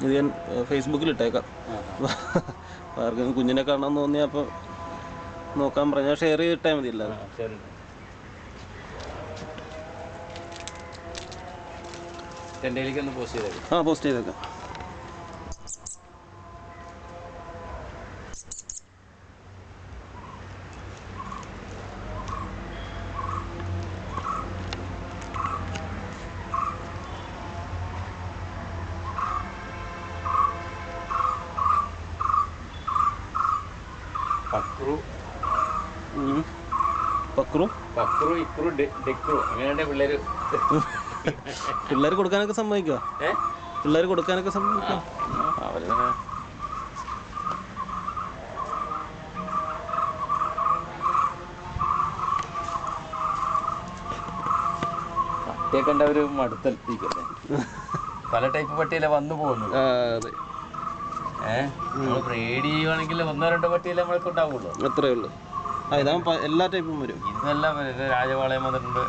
ഇത് ഞാൻ ഫേസ്ബുക്കിൽ ഇട്ടേക്കാം. ആർക്കും കുഞ്ഞിനെ കാണാൻ തോന്നിയാൽ അപ്പോൾ നോക്കാൻ പറഞ്ഞാൽ ഷെയർ ചെയ്തിട്ടാൽ മതിയല്ലോ. പോസ്റ്റ് ചെയ്തേക്കാം. പിള്ളേർ കൊടുക്കാനൊക്കെ സമ്മതിക്കുക. പിള്ളേർ കൊടുക്കാനൊക്കെ സമ്മതിക്കുക. പട്ടിയെ കണ്ട ഒരു മടുത്തെത്തിക്കല്ലേ. പല ടൈപ്പ് പട്ടിയല്ലേ വന്നു പോകുന്നത്. ബ്രീഡ് ചെയ്യുവാണെങ്കിൽ 1-2 പട്ടിയല്ലേ നമ്മൾക്ക് ഉണ്ടാവുള്ളൂ. അത്രേ ഉള്ളൂ. ഇതാ എല്ലാ ടൈപ്പും വരും. ഇതെല്ലാം രാജപാളയം വന്നിട്ടുണ്ട്.